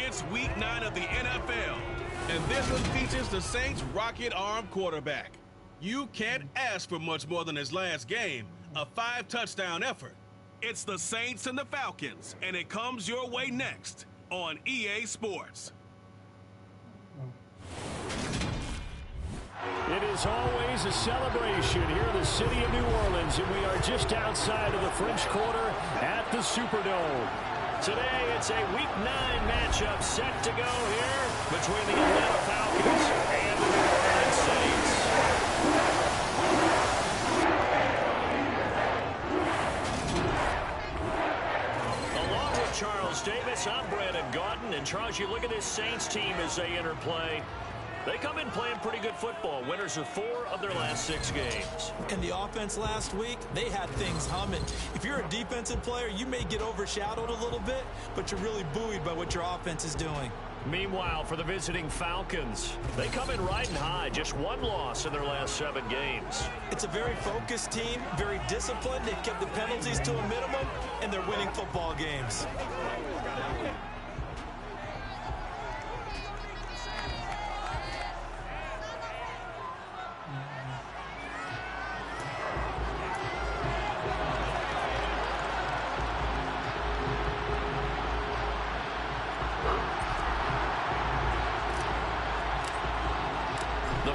It's week 9 of the NFL, and this one features the Saints' rocket arm quarterback. You can't ask for much more than his last game, a 5-touchdown effort. It's the Saints and the Falcons, and it comes your way next on EA Sports. It is always a celebration here in the city of New Orleans, and we are just outside of the French Quarter at the Superdome. Today, it's a Week 9 matchup set to go here between the Atlanta Falcons and the New Orleans Saints. Along with Charles Davis, I'm Brandon Gaudin, and Charles, you look at this Saints team as they enter play. They come in playing pretty good football, winners of 4 of their last 6 games. And the offense last week, they had things humming. If you're a defensive player, you may get overshadowed a little bit, but you're really buoyed by what your offense is doing. Meanwhile, for the visiting Falcons, they come in riding high, just 1 loss in their last 7 games. It's a very focused team, very disciplined. They've kept the penalties to a minimum, and they're winning football games.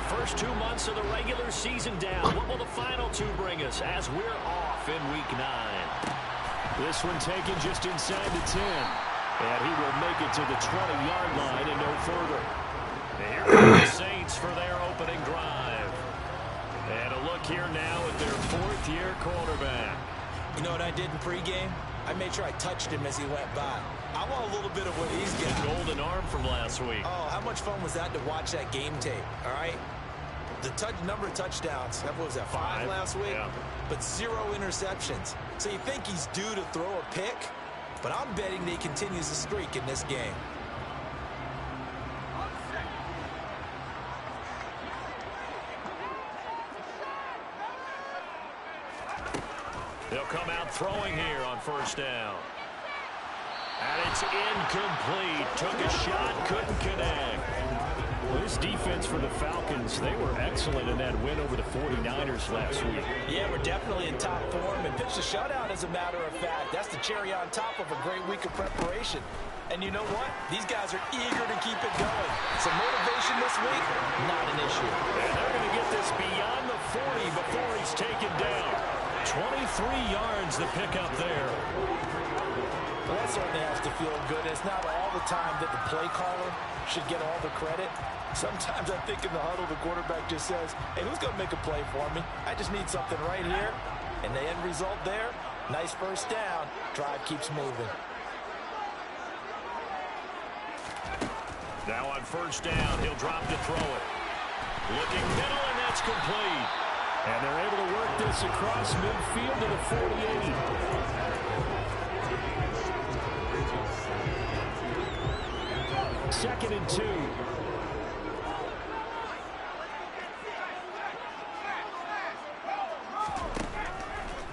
First 2 months of the regular season down. What will the final 2 bring us as we're off in Week 9? This one taken just inside the 10. And he will make it to the 20-yard line and no further. Here are the Saints for their opening drive. And a look here now at their 4th-year quarterback. You know what I did in pregame? I made sure I touched him as he went by. I want a little bit of what he's got. The golden arm from last week. Oh, how much fun was that to watch that game tape, all right? The number of touchdowns, what was that, 5 last week? Yeah. But 0 interceptions. So you think he's due to throw a pick? But I'm betting that he continues the streak in this game. They'll come out throwing here on first down. And it's incomplete. Took a shot, couldn't connect. Well, this defense for the Falcons, they were excellent in that win over the 49ers last week. Yeah, we're definitely in top form and pitched a shutout, as a matter of fact. That's the cherry on top of a great week of preparation. And you know what? These guys are eager to keep it going. Some motivation this week, not an issue. And they're going to get this beyond the 40 before he's taken down. 23 yards the pickup there. Well, that certainly has to feel good. It's not all the time that the play caller should get all the credit. Sometimes I think in the huddle, the quarterback just says, hey, who's going to make a play for me? I just need something right here. And the end result there, nice first down. Drive keeps moving. Now on first down, he'll drop to throw it. Looking middle, and that's complete. And they're able to work this across midfield to the 48. Second and 2.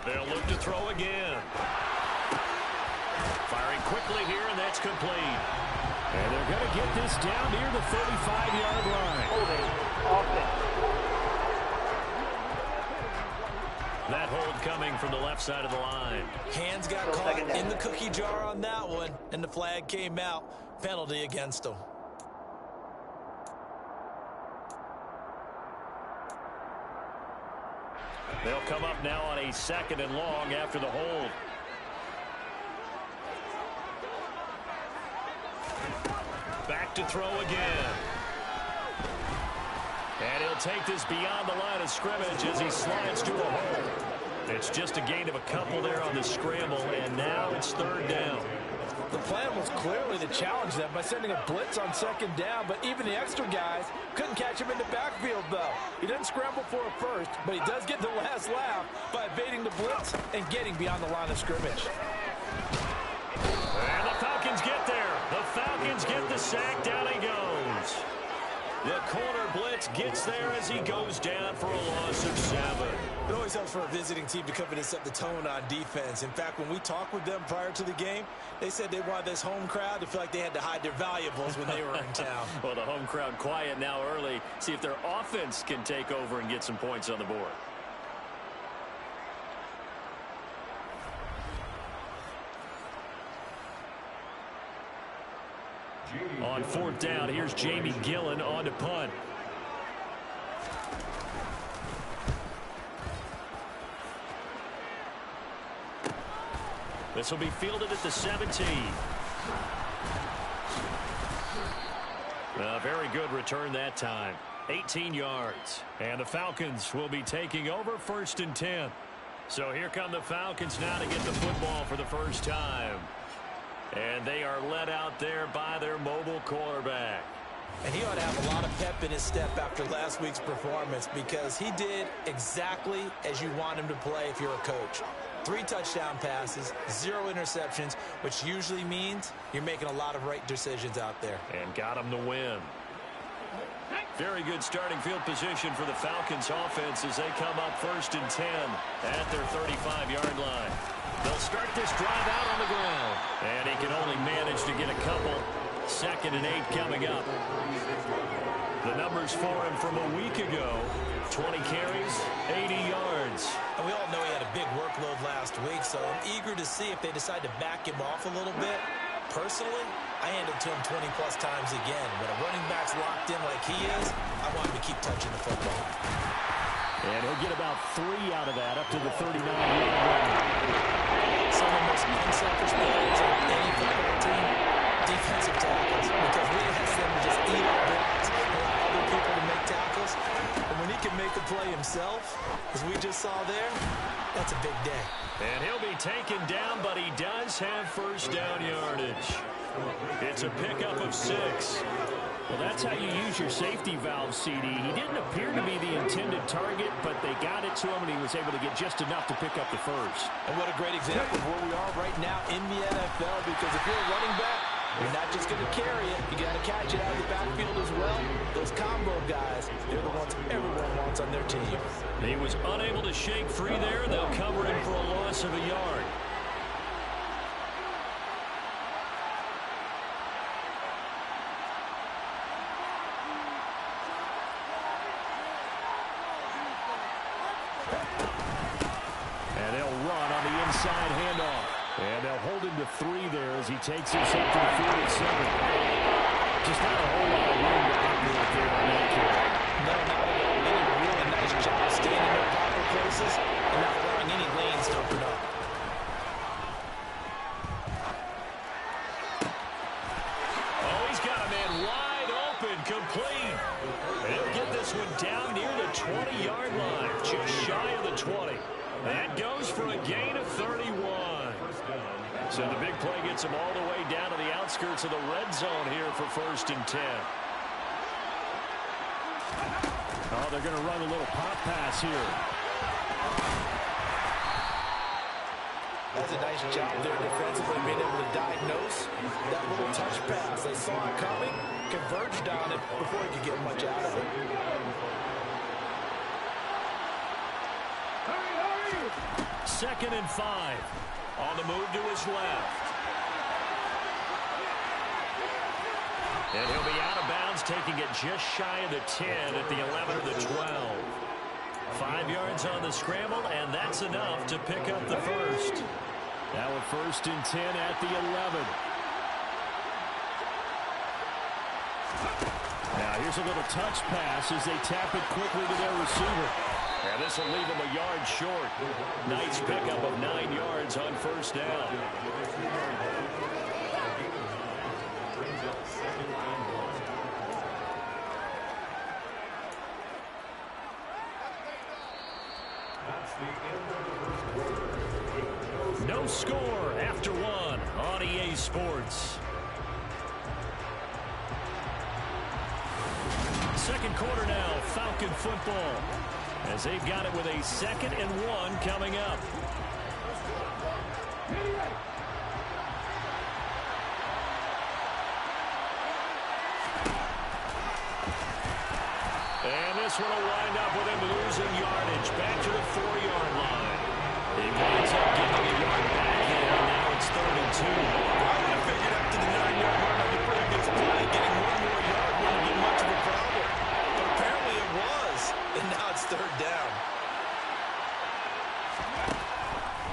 They'll look to throw again. Firing quickly here, and that's complete. And they're going to get this down near the 35-yard line. That hold coming from the left side of the line. Hands got caught in the cookie jar on that one, and the flag came out. Penalty against them. They'll come up now on a 2nd and long after the hold. Back to throw again. And he'll take this beyond the line of scrimmage as he slides to a hole. It's just a gain of a couple there on the scramble, and now it's 3rd down. The plan was clearly to challenge them by sending a blitz on 2nd down, but even the extra guys couldn't catch him in the backfield, though. He doesn't scramble for a first, but he does get the last laugh by evading the blitz and getting beyond the line of scrimmage. And the Falcons get there. The Falcons get the sack. Down he goes. The corner blitz gets there as he goes down for a loss of 7. It always helps for a visiting team to come in and set the tone on defense. In fact, when we talked with them prior to the game, they said they wanted this home crowd to feel like they had to hide their valuables when they were in town. Well, the home crowd quiet now early. See if their offense can take over and get some points on the board. On 4th down, here's Jamie Gillen on to punt. This will be fielded at the 17. A very good return that time. 18 yards. And the Falcons will be taking over 1st and 10. So here come the Falcons now to get the football for the first time. And they are led out there by their mobile quarterback. And he ought to have a lot of pep in his step after last week's performance, because he did exactly as you want him to play if you're a coach. 3 touchdown passes, 0 interceptions, which usually means you're making a lot of right decisions out there. And got him to win. Very good starting field position for the Falcons offense as they come up 1st and 10 at their 35-yard line. They'll start this drive out on the ground. And he can only manage to get a couple. 2nd and 8 coming up. The numbers for him from a week ago: 20 carries, 80 yards. And we all know he had a big workload last week, so I'm eager to see if they decide to back him off a little bit. Personally, I hand it to him 20-plus times again. When a running back's locked in like he is, I want him to keep touching the football. And he'll get about 3 out of that, up to the 39-yard line. Some of the most unselfish players on any football team, defensive tackles, because we ask them to just eat our blocks, allow other people to make tackles. And when he can make a play himself, as we just saw there, that's a big day. And he'll be taken down, but he does have 1st down yardage. It's a pickup of 6. Well, that's how you use your safety valve, CD. He didn't appear to be the intended target, but they got it to him, and he was able to get just enough to pick up the 1st. And what a great example of where we are right now in the NFL, because if you're a running back, you're not just going to carry it. You got to catch it out of the backfield as well. Those combo guys, they're the ones everyone wants on their team. He was unable to shake free there, and they'll cover him for a loss of a yard. handoff. And they'll hold him to 3 there as he takes himself to the field at 7. Just not a whole lot of room to operate there on that carry. No, not at all. They did a really nice job staying in their proper places and not allowing any lanes to open up. Oh, he's got a man wide open, complete. He'll get this one down near the 20-yard line, just shy of the 20. That goes for a gain of 31. So the big play gets him all the way down to the outskirts of the red zone here for 1st and 10. Oh, they're going to run a little pop pass here. That's a nice job there defensively, being able to diagnose that little touch pass. They saw it coming, converged on it before he could get much out of it. 2nd and 5. On the move to his left. And he'll be out of bounds, taking it just shy of the 10 at the 11 or the 12. 5 yards on the scramble, and that's enough to pick up the first. Now at 1st and 10 at the 11. Now here's a little touch pass as they tap it quickly to their receiver. And this will leave him a yard short. Nice pickup of 9 yards on 1st down. No score after 1 on EA Sports. Second quarter now, Falcon football, as they've got it with a 2nd and 1 coming up. And this one will wind up with him losing yardage back to the 4-yard line. He winds up getting a yard back there, and now it's 3rd and 2. I would have figured after the 9-yard run on the previous play, getting 1 more yard wouldn't be much of a problem. But apparently it was, and now it's 3rd down.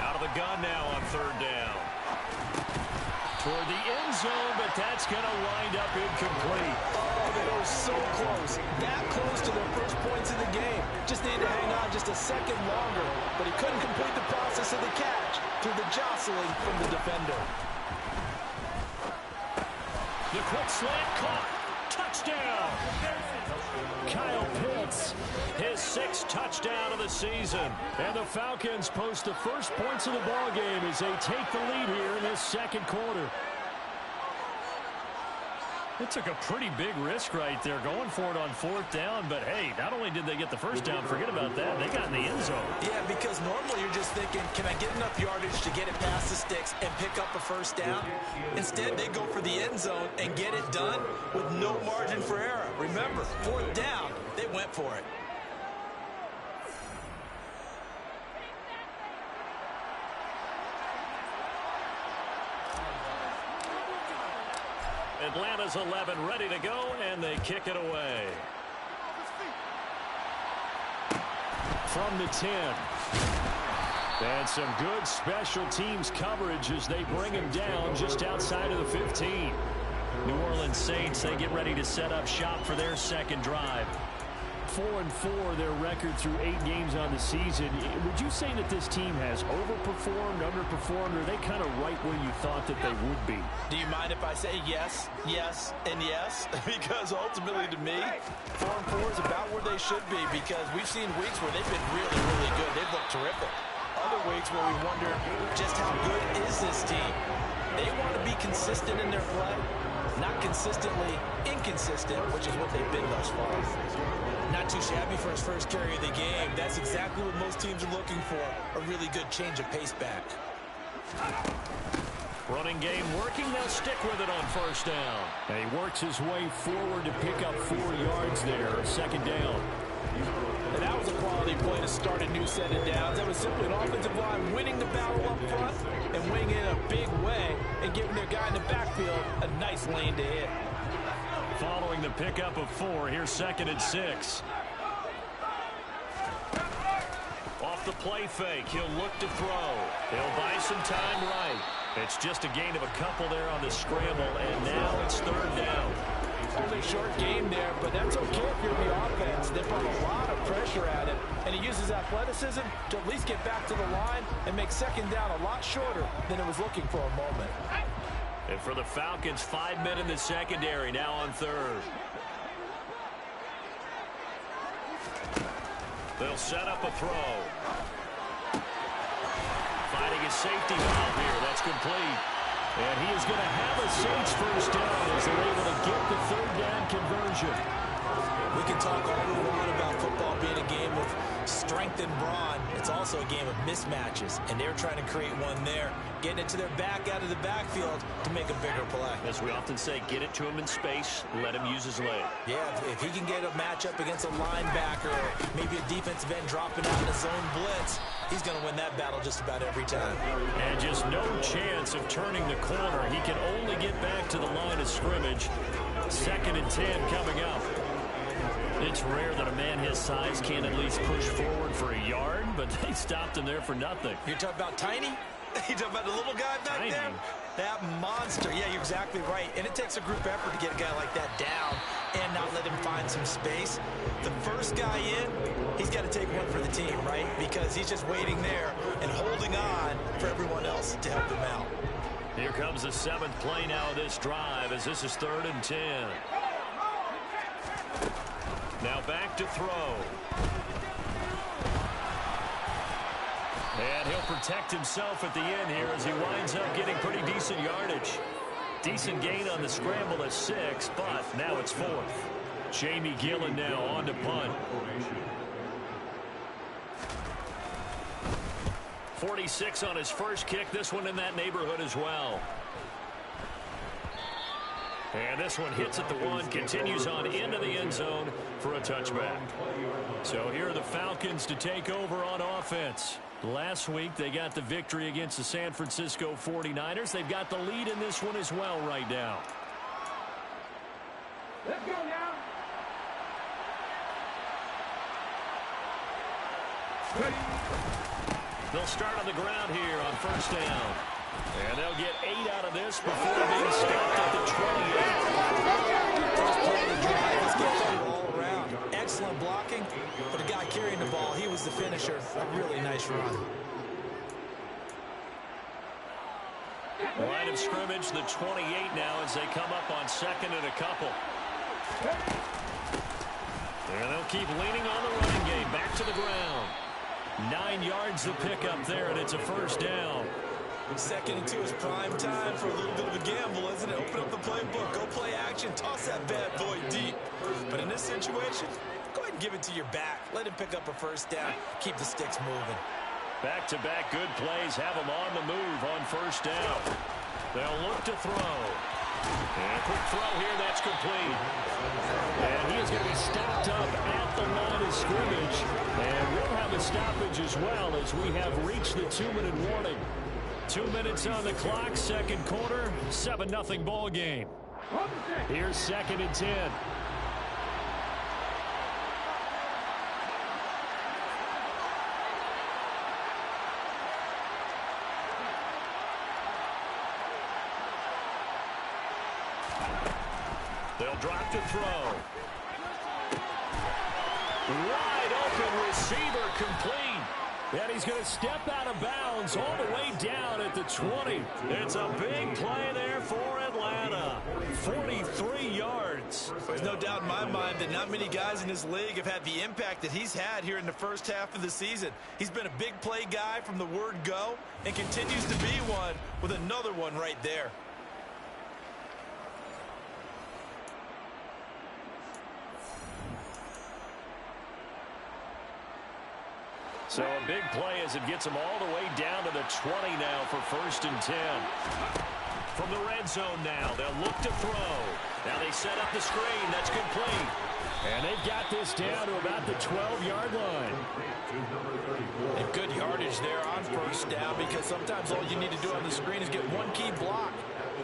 Out of the gun now on 3rd down. Toward the end zone, but that's going to wind up incomplete. Oh, they go so close. That close to their first points in the game. Just needed to hang on just a second longer, but he couldn't complete the process of the catch through the jostling from the defender. The quick slant caught. Touchdown. Kyle Pitts, his 6th touchdown of the season. And the Falcons post the first points of the ball game as they take the lead here in this 2nd quarter. It took a pretty big risk right there going for it on 4th down, but hey, not only did they get the first down, forget about that, they got in the end zone. Yeah, because normally you're just thinking, can I get enough yardage to get it past the sticks and pick up a first down? Instead, they go for the end zone and get it done with no margin for error. Remember, 4th down, they went for it. Atlanta's 11 ready to go, and they kick it away. From the 10. And some good special teams coverage as they bring him down just outside of the 15. New Orleans Saints, they get ready to set up shop for their 2nd drive. 4-4 their record through 8 games on the season. Would you say that this team has overperformed, underperformed, or are they kind of right where you thought that they would be? Do you mind if I say yes, yes, and yes? Because ultimately to me, 4-4 is about where they should be, because we've seen weeks where they've been really, really good. They've looked terrific. Other weeks where we wonder just how good is this team. They want to be consistent in their play, not consistently inconsistent, which is what they've been thus far. Not too shabby for his first carry of the game. That's exactly what most teams are looking for, a really good change of pace back. Running game working, they'll stick with it on 1st down. And he works his way forward to pick up 4 yards there, 2nd down. And that was a quality play to start a new set of downs. That was simply an offensive line winning the battle up front and winning it in a big way and giving their guy in the backfield a nice lane to hit. Following the pickup of 4, here's 2nd and 6. Off off the play fake. He'll look to throw. He'll buy some time right. It's just a gain of a couple there on the scramble, and now it's third down. Only short game there, but that's okay if you're the offense. They put a lot of pressure at it, and he uses athleticism to at least get back to the line and make second down a lot shorter than it was looking for a moment. And for the Falcons, 5 men in the secondary, now on third. They'll set up a throw. Fighting a safety valve here. That's complete. And he is going to have a Saints first down as they're able to get the third down conversion. We can talk all we want about football being a game of strength and brawn. It's also a game of mismatches, and they're trying to create one there, getting it to their back out of the backfield to make a bigger play. As we often say, get it to him in space, let him use his leg. Yeah, if he can get a matchup against a linebacker or maybe a defensive end dropping out in a zone blitz, he's going to win that battle just about every time. And just no chance of turning the corner. He can only get back to the line of scrimmage. 2nd and 10 coming up. It's rare that a man his size can at least push forward for a yard, but they stopped him there for nothing. You're talking about Tiny? You're talking about the little guy back there? That monster. Yeah, you're exactly right. And it takes a group effort to get a guy like that down and not let him find some space. The first guy in, he's got to take one for the team, right? Because he's just waiting there and holding on for everyone else to help him out. Here comes the 7th play now of this drive as this is 3rd and 10. Now back to throw. And he'll protect himself at the end here as he winds up getting pretty decent yardage. Decent gain on the scramble at 6, but now it's 4th. Jamie Gillen now on to punt. 46 on his first kick. This one in that neighborhood as well. And this one hits at the 1, continues on into the end zone for a touchback. So here are the Falcons to take over on offense. Last week they got the victory against the San Francisco 49ers. They've got the lead in this one as well right now. Let's go now. They'll start on the ground here on first down. And they'll get 8 out of this before being stopped at the 28. First play of the drive, let's get played all around. Excellent blocking, but the guy carrying the ball, he was the finisher. A really nice run. Line of scrimmage, the 28 now as they come up on 2nd and a couple. And they'll keep leaning on the running game. Back to the ground. 9 yards to pick up there, and it's a first down. 2nd and 2 is prime time for a little bit of a gamble, isn't it? Open up the playbook, go play action, toss that bad boy deep. But in this situation, go ahead and give it to your back. Let him pick up a first down. Keep the sticks moving. Back-to-back good plays have them on the move on first down. They'll look to throw. And a quick throw here, that's complete. And he is going to be stopped up at the line of scrimmage. And we'll have a stoppage as well as we have reached the 2-minute warning. 2 minutes on the clock, 2nd quarter, 7-0 ball game. Here's 2nd and 10. They'll drop to throw. Wide open receiver complete. And he's going to step out of bounds all the way down at the 20. It's a big play there for Atlanta. 43 yards. There's no doubt in my mind that not many guys in this league have had the impact that he's had here in the first half of the season. He's been a big play guy from the word go and continues to be one with another one right there. So a big play as it gets them all the way down to the 20 now for 1st and 10. From the red zone now, they'll look to throw. Now they set up the screen. That's complete. And they've got this down to about the 12-yard line. And good yardage there on first down because sometimes all you need to do on the screen is get one key block.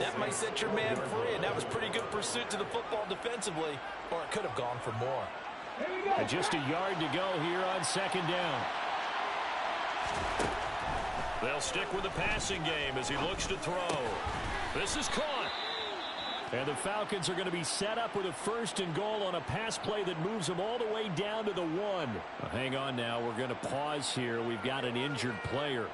That might set your man free, and that was pretty good pursuit to the football defensively, or it could have gone for more. And just a yard to go here on 2nd down. They'll stick with the passing game as he looks to throw. This is caught. And the Falcons are going to be set up with a 1st and goal on a pass play that moves them all the way down to the 1. Now, hang on now. We're going to pause here. We've got an injured player.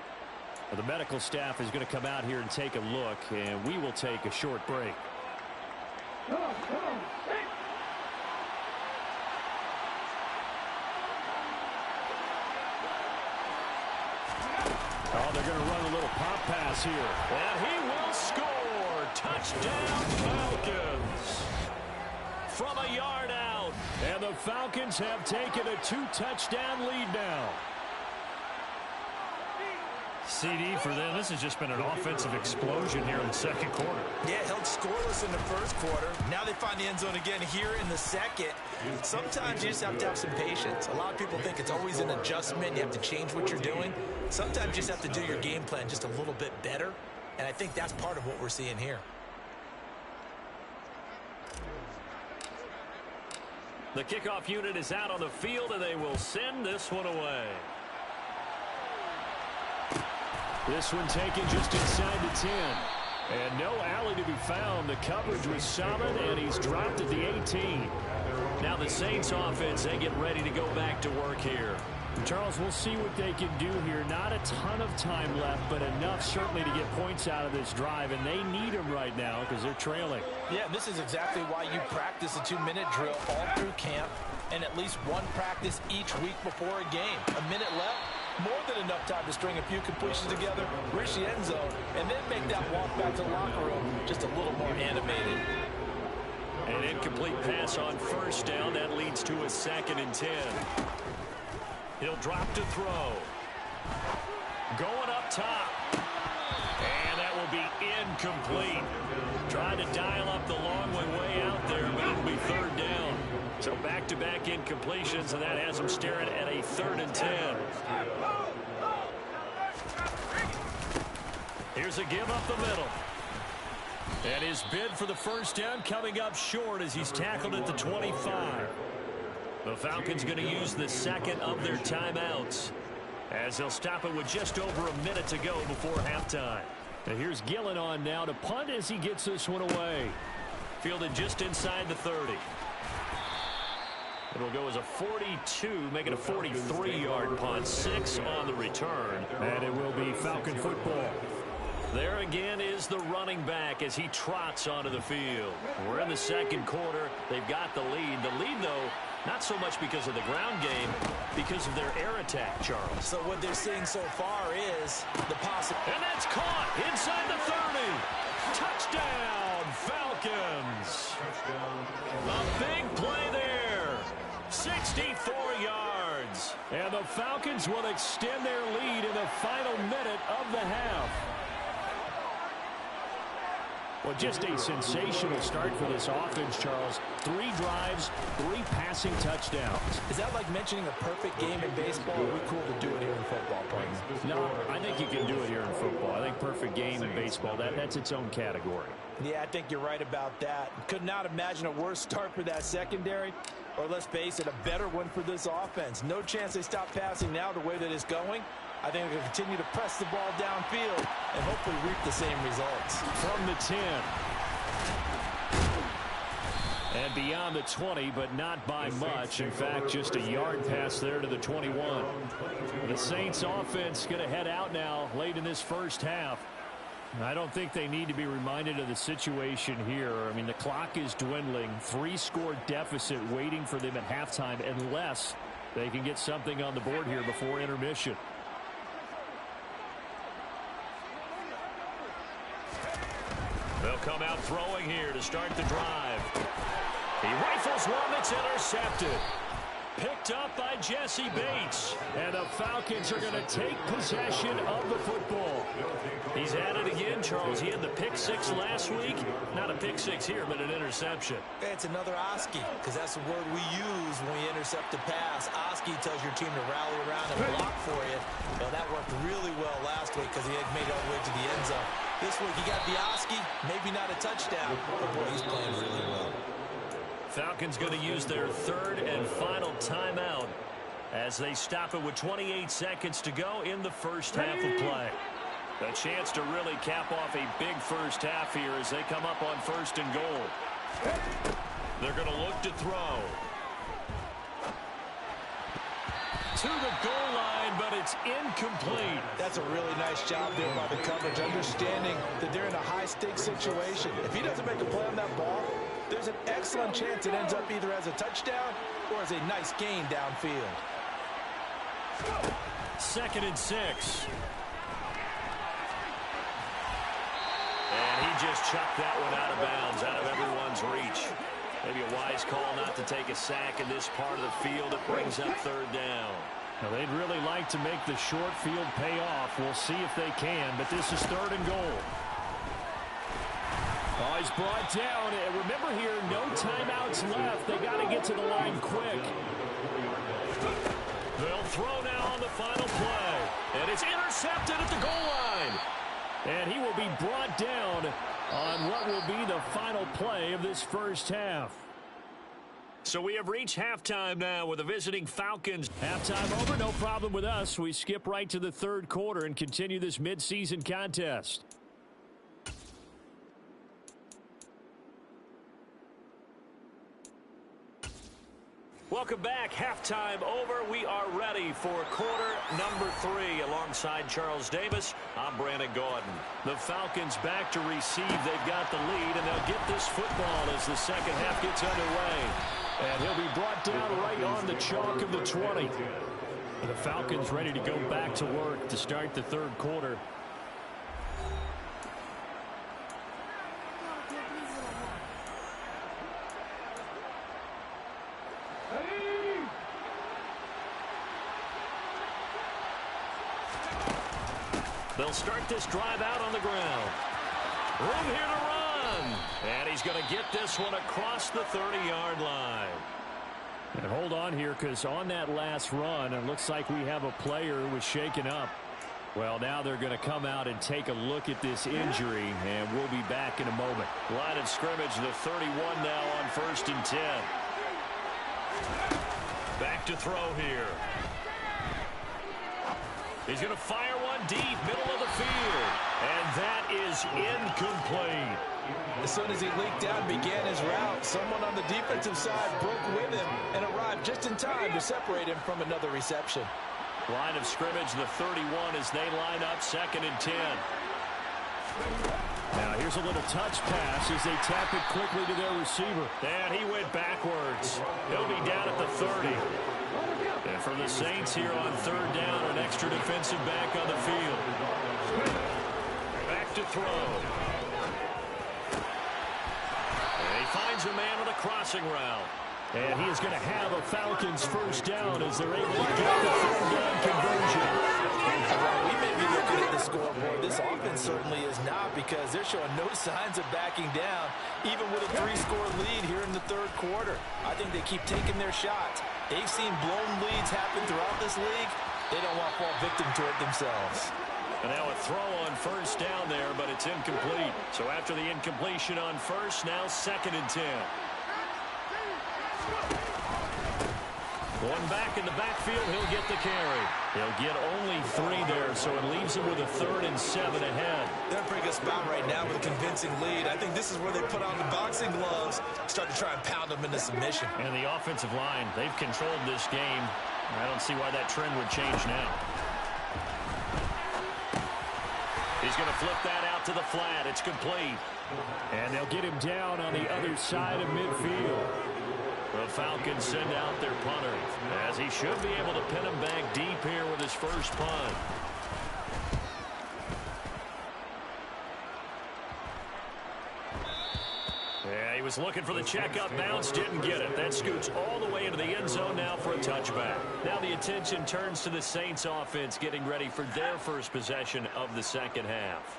The medical staff is going to come out here and take a look, and we will take a short break. Oh, they're going to run a little pop pass here. And he will score. Touchdown, Falcons. From a yard out. And the Falcons have taken a 2-touchdown lead now. CD for them. This has just been an offensive explosion here in the second quarter. Yeah, held scoreless in the first quarter. Now they find the end zone again here in the second. Sometimes you just have to have some patience. A lot of people think it's always an adjustment. You have to change what you're doing. Sometimes you just have to do your game plan just a little bit better. And I think that's part of what we're seeing here. The kickoff unit is out on the field, and they will send this one away. This one taken just inside the 10. And no alley to be found. The coverage was solid, and he's dropped at the 18. Now the Saints offense, they get ready to go back to work here. Charles, we'll see what they can do here. Not a ton of time left, but enough certainly to get points out of this drive, and they need them right now because they're trailing. Yeah, this is exactly why you practice a 2-minute drill all through camp and at least one practice each week before a game. A minute left, more than enough time to string a few completions together, reach the end zone, and then make that walk back to the locker room just a little more animated. An incomplete pass on 1st down. That leads to a 2nd and 10. He'll drop to throw. Going up top. And that will be incomplete. Trying to dial up the long one way out there, but it'll be 3rd down. So back-to-back incompletions, and that has them staring at a 3rd and 10. Here's a give up the middle. And his bid for the 1st down coming up short as he's tackled at the 25. The Falcons going to use the 2nd of their timeouts as they'll stop it with just over a minute to go before halftime. And here's Gillen on now to punt as he gets this one away. Fielded just inside the 30. It'll go as a 42, making a 43-yard punt. 6 on the return. And it will be Falcon football. There again is the running back as he trots onto the field. We're in the second quarter. They've got the lead. The lead, though, not so much because of the ground game, because of their air attack, Charles. So what they're seeing so far is the possibility. And that's caught inside the 30. Touchdown, Falcons. A big play there. 64 yards. And the Falcons will extend their lead in the final minute of the half. Well, just a sensational start for this offense, Charles. 3 drives, 3 passing touchdowns. Is that like mentioning a perfect game in baseball? Or are we cool to do it here in football, partner? No, I think you can do it here in football. I think perfect game in baseball, that's its own category. Yeah, I think you're right about that. Could not imagine a worse start for that secondary, or let's face it, a better one for this offense. No chance they stop passing now the way that it's going. I think they'll continue to press the ball downfield and hopefully reap the same results. From the 10. And beyond the 20, but not by much. In fact, just a yard pass there to the 21. The Saints offense going to head out now late in this first half. I don't think they need to be reminded of the situation here. I mean, the clock is dwindling. 3-score deficit waiting for them at halftime unless they can get something on the board here before intermission. They'll come out throwing here to start the drive. He rifles one that's intercepted. Picked up by Jesse Bates. And the Falcons are going to take possession of the football. He's at it again, Charles. He had the pick 6 last week. Not a pick 6 here, but an interception. It's another Oski, because that's the word we use when we intercept a pass. Oski tells your team to rally around and block for you. Well, that worked really well last week because he had made it all the way to the end zone. This week he got the Oski, maybe not a touchdown, but boy, he's playing really well. Falcons going to use their 3rd and final timeout as they stop it with 28 seconds to go in the first half of play. A chance to really cap off a big first half here as they come up on 1st and goal. They're going to look to throw. To the goal line, but it's incomplete. That's a really nice job there by the coverage, understanding that they're in a high-stakes situation. If he doesn't make a play on that ball, there's an excellent chance it ends up either as a touchdown or as a nice gain downfield. 2nd and 6. And he just chucked that one out of bounds, out of everyone's reach. Maybe a wise call not to take a sack in this part of the field. It brings up 3rd down. Now, they'd really like to make the short field pay off. We'll see if they can, but this is 3rd and goal. Oh, he's brought down. And remember here, no timeouts left. They got to get to the line quick. They'll throw now on the final play. And it's intercepted at the goal line. And he will be brought down on what will be the final play of this first half. So we have reached halftime now with the visiting Falcons. Halftime over, no problem with us. We skip right to the 3rd quarter and continue this midseason contest. Welcome back. Halftime over. We are ready for quarter number 3. Alongside Charles Davis, I'm Brandon Gordon. The Falcons back to receive. They've got the lead, and they'll get this football as the second half gets underway. And he'll be brought down right on the chalk of the 20. The Falcons ready to go back to work to start the 3rd quarter. They'll start this drive out on the ground. Room here to run. And he's going to get this one across the 30-yard line. And hold on here, because on that last run, it looks like we have a player who was shaken up. Well, now they're going to come out and take a look at this injury, and we'll be back in a moment. Line of scrimmage, the 31 now on 1st and 10. Back to throw here. He's going to fire one deep, middle of the field. And that is incomplete. As soon as he leaked out and began his route, someone on the defensive side broke with him and arrived just in time to separate him from another reception. Line of scrimmage, the 31 as they line up 2nd and 10. Now here's a little touch pass as they tap it quickly to their receiver. And he went backwards. He'll be down at the 30. And for the Saints here on 3rd down, an extra defensive back on the field. Back to throw. And he finds a man on a crossing route. And he is going to have a Falcons first down as they're able to get the 3rd down conversion. We may be looking at the scoreboard. This offense certainly is not, because they're showing no signs of backing down, even with a 3-score lead here in the 3rd quarter. I think they keep taking their shots. They've seen blown leads happen throughout this league. They don't want to fall victim to it themselves. And now a throw on 1st down there, but it's incomplete. So after the incompletion on 1st, now 2nd and 10. One back in the backfield, he'll get the carry. He'll get only 3 there, so it leaves him with a 3rd and 7 ahead. They're in a pretty good spot right now with a convincing lead. I think this is where they put on the boxing gloves, start to try and pound them into submission. And the offensive line, they've controlled this game. I don't see why that trend would change now. He's going to flip that out to the flat. It's complete. And they'll get him down on the other side of midfield. The Falcons send out their punter, as he should be able to pin him back deep here with his first punt. Yeah, he was looking for the checkup bounce, didn't get it. That scoots all the way into the end zone now for a touchback. Now the attention turns to the Saints offense getting ready for their first possession of the second half.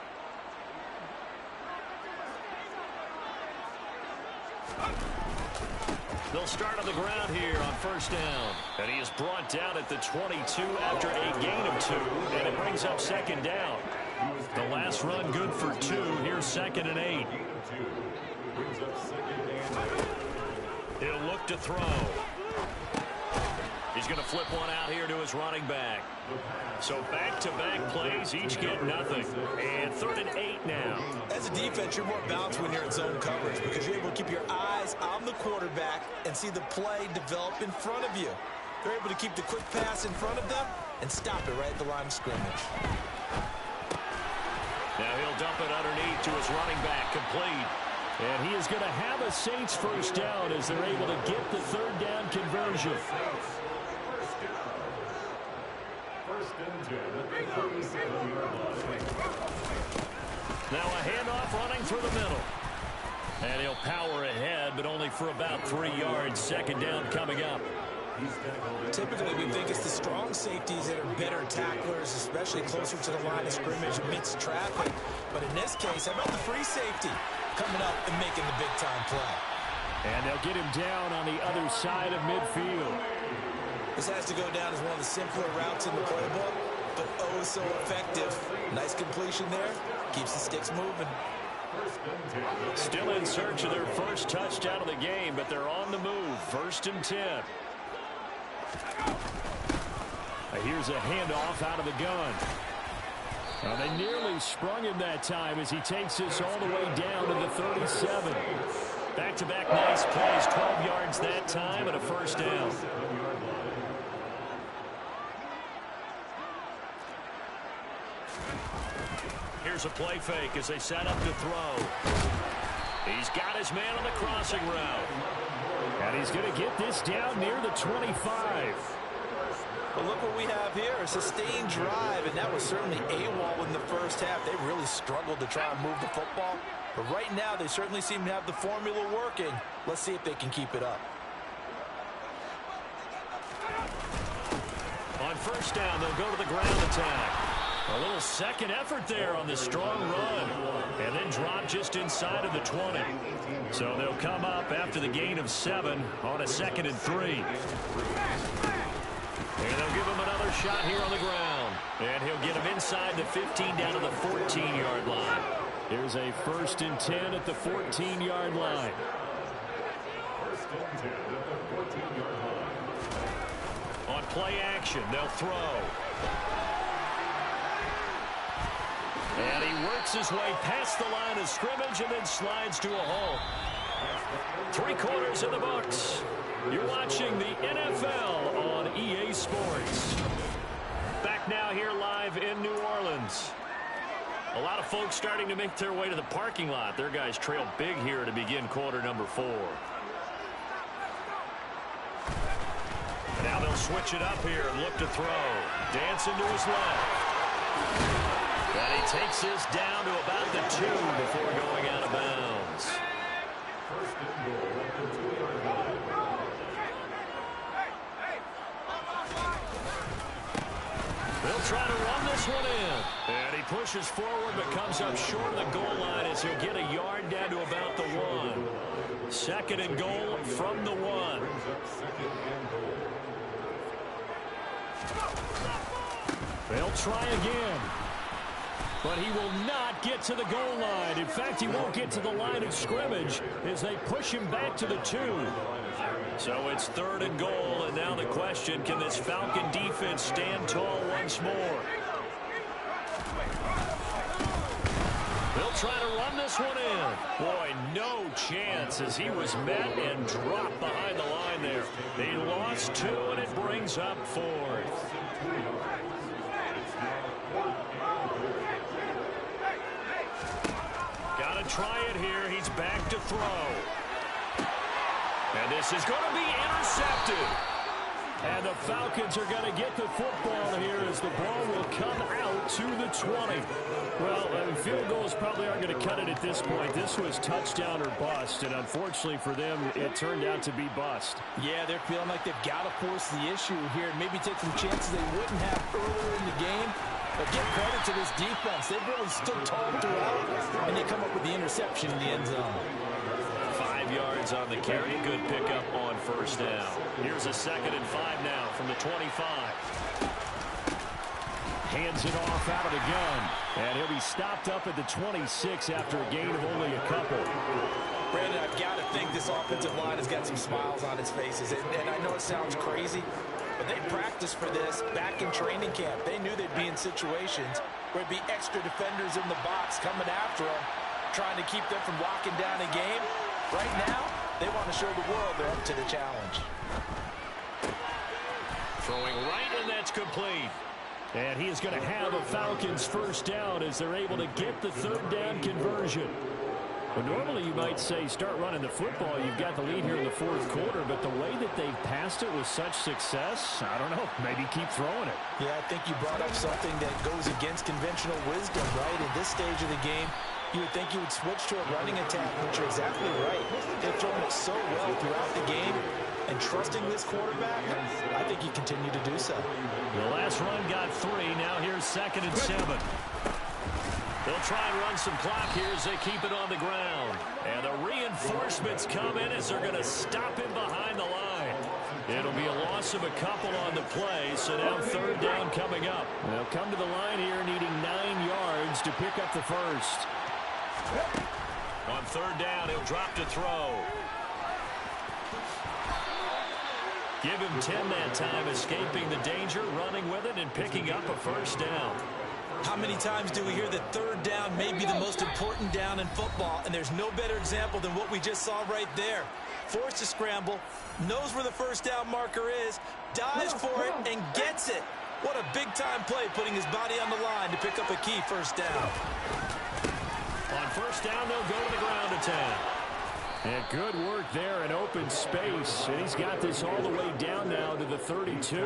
They'll start on the ground here on 1st down. And he is brought down at the 22 after a gain of 2. And it brings up 2nd down. The last run good for 2. Here's 2nd and 8. He'll look to throw. He's he's going to flip one out here to his running back. So back-to-back plays, each get nothing. And 3rd and 8 now. As a defense, you're more balanced when you're in zone coverage because you're able to keep your eyes on the quarterback and see the play develop in front of you. They're able to keep the quick pass in front of them and stop it right at the line of scrimmage. Now he'll dump it underneath to his running back, complete. And he is going to have a Saints first down as they're able to get the 3rd down conversion. Now a handoff running through the middle. And he'll power ahead, but only for about 3 yards. 2nd down coming up. Typically, we think it's the strong safeties that are better tacklers, especially closer to the line of scrimmage amidst traffic. But in this case, how about the free safety coming up and making the big-time play? And they'll get him down on the other side of midfield. This has to go down as one of the simpler routes in the playbook, but oh so effective. Nice completion there. Keeps the sticks moving. Still in search of their first touchdown of the game, but they're on the move. 1st and 10. Here's a handoff out of the gun. Well, they nearly sprung him that time as he takes this all the way down to the 37. Back-to-back nice plays, 12 yards that time and a 1st down. Here's a play fake as they set up to throw. He's got his man on the crossing route. And he's going to get this down near the 25. Well, look what we have here, a sustained drive, and that was certainly AWOL in the first half. They really struggled to try and move the football, but right now they certainly seem to have the formula working. Let's see if they can keep it up. On 1st down, they'll go to the ground attack. A little second effort there on the strong run, and then drop just inside of the 20. So they'll come up after the gain of 7 on a 2nd and 3. And they'll give him another shot here on the ground. And he'll get him inside the 15 down to the 14-yard line. Here's a 1st and 10 at the 14-yard line. On play action, they'll throw. And he works his way past the line of scrimmage and then slides to a halt. 3 quarters in the books. You're watching the NFL on EA Sports. Back now here live in New Orleans. A lot of folks starting to make their way to the parking lot. Their guys trail big here to begin quarter number 4. Now they'll switch it up here and look to throw. Dancing to his left. And he takes this down to about the 2 before going out of bounds. They'll try to run this one in. And he pushes forward but comes up short of the goal line as he'll get a yard down to about the 1. 2nd and goal from the 1. They'll try again. But he will not get to the goal line. In fact, he won't get to the line of scrimmage as they push him back to the 2. So it's 3rd and goal, and now the question, can this Falcon defense stand tall once more? They'll try to run this one in. Boy, no chance as he was met and dropped behind the line there. They lost 2, and it brings up 4th. Got to try it here. He's back to throw. And this is going to be intercepted. And the Falcons are going to get the football here as the ball will come out to the 20. Well, field goals probably aren't going to cut it at this point. This was touchdown or bust, and unfortunately for them, it turned out to be bust. Yeah, they're feeling like they've got to force the issue here and maybe take some chances they wouldn't have earlier in the game. But give credit to this defense. They've really stood tall throughout, and they come up with the interception in the end zone. 5 yards on the carry. Good pickup on 1st down. Here's a 2nd and 5 now from the 25. Hands it off out of the gun. And he'll be stopped up at the 26 after a gain of only a couple. Brandon, I've got to think this offensive line has got some smiles on its faces. And I know it sounds crazy, But they practiced for this back in training camp. They knew they'd be in situations where there'd be extra defenders in the box coming after them, trying to keep them from locking down a game. Right now, they want to show the world they're up to the challenge. Throwing right, and that's complete. And he is going to have a Falcons first down as they're able to get the third down conversion. But normally you might say start running the football. You've got the lead here in the fourth quarter, but the way that they've passed it with such success, I don't know, maybe keep throwing it. Yeah, I think you brought up something that goes against conventional wisdom, right? In this stage of the game, you would think you would switch to a running attack, but you're exactly right. They've thrown it so well throughout the game, and trusting this quarterback, I think you continue to do so. The last run got 3. Now here's 2nd and 7. They'll try and run some clock here as they keep it on the ground. And the reinforcements come in as they're going to stop him behind the line. It'll be a loss of a couple on the play, so now third down coming up. They'll come to the line here needing 9 yards to pick up the first. On third down, he'll drop to throw. Give him 10 that time, escaping the danger, running with it, and picking up a first down. How many times do we hear that third down may be the most important down in football, and there's no better example than what we just saw right there. Forced to scramble, knows where the first down marker is, dives for it, and gets it. What a big-time play, putting his body on the line to pick up a key first down. On first down, they'll go to the ground attack. And good work there in open space. And he's got this all the way down now to the 32.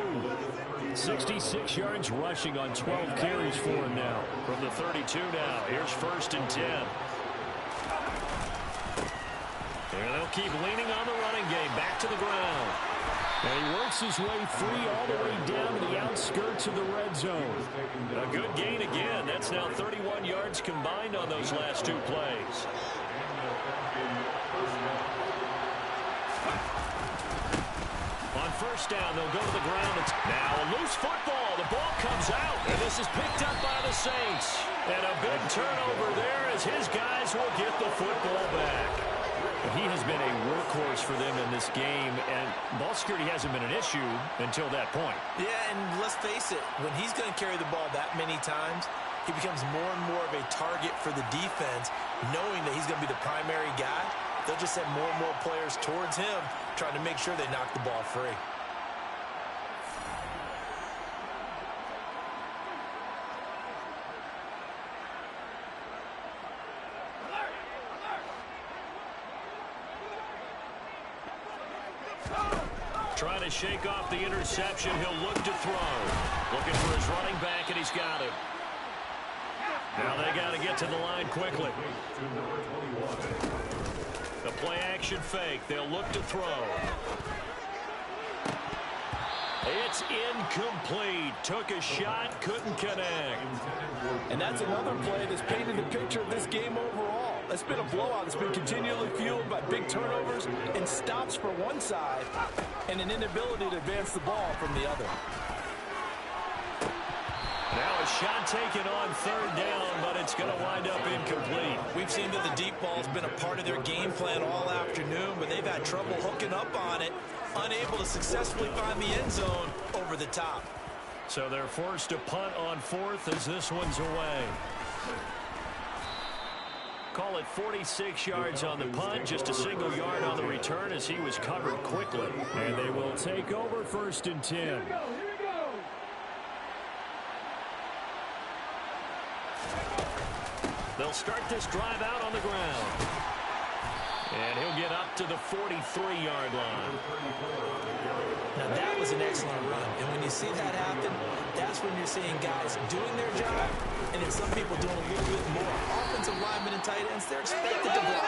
66 yards rushing on 12 carries for him now. From the 32 now, here's 1st and 10. And they'll keep leaning on the running game. Back to the ground. And he works his way free all the way down to the outskirts of the red zone. A good gain again. That's now 31 yards combined on those last 2 plays. On first down, they'll go to the ground. It's now a loose football. The ball comes out, and this is picked up by the Saints. And a big turnover there as his guys will get the football back. He has been a workhorse for them in this game, and ball security hasn't been an issue until that point. Yeah, and let's face it, when he's going to carry the ball that many times, he becomes more and more of a target for the defense, knowing that he's going to be the primary guy. They'll just send more and more players towards him, trying to make sure they knock the ball free. Trying to shake off the interception. He'll look to throw. Looking for his running back, and he's got it. Now they got to get to the line quickly. The play action fake. They'll look to throw. It's incomplete. Took a shot, couldn't connect. And that's another play that's painted the picture of this game overall. It's been a blowout. It's been continually fueled by big turnovers and stops for one side and an inability to advance the ball from the other. Now a shot taken on third down, but it's going to wind up incomplete. We've seen that the deep ball has been a part of their game plan all afternoon, but they've had trouble hooking up on it, unable to successfully find the end zone over the top. So they're forced to punt on fourth as this one's away. Call it 46 yards on the punt, just a single yard on the return as he was covered quickly. And they will take over 1st and 10. They'll start this drive out on the ground. And he'll get up to the 43-yard line. Now that was an excellent run. And when you see that happen, that's when you're seeing guys doing their job and then some people doing a little bit more. Offensive linemen and tight ends, they're expected to block.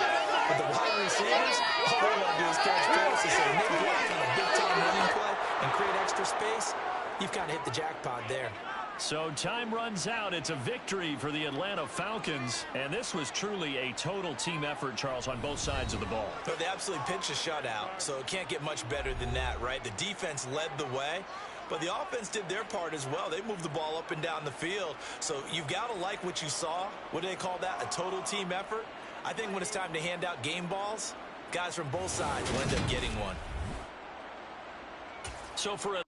But the wide receivers, all they want to do is catch passes. So when they block on a big-time running play and create extra space, you've kind of hit the jackpot there. So time runs out. It's a victory for the Atlanta Falcons. And this was truly a total team effort, Charles, on both sides of the ball. So they absolutely pitched a shutout, so it can't get much better than that, right? The defense led the way, but the offense did their part as well. They moved the ball up and down the field. So you've got to like what you saw. What do they call that? A total team effort? I think when it's time to hand out game balls, guys from both sides will end up getting one. So for a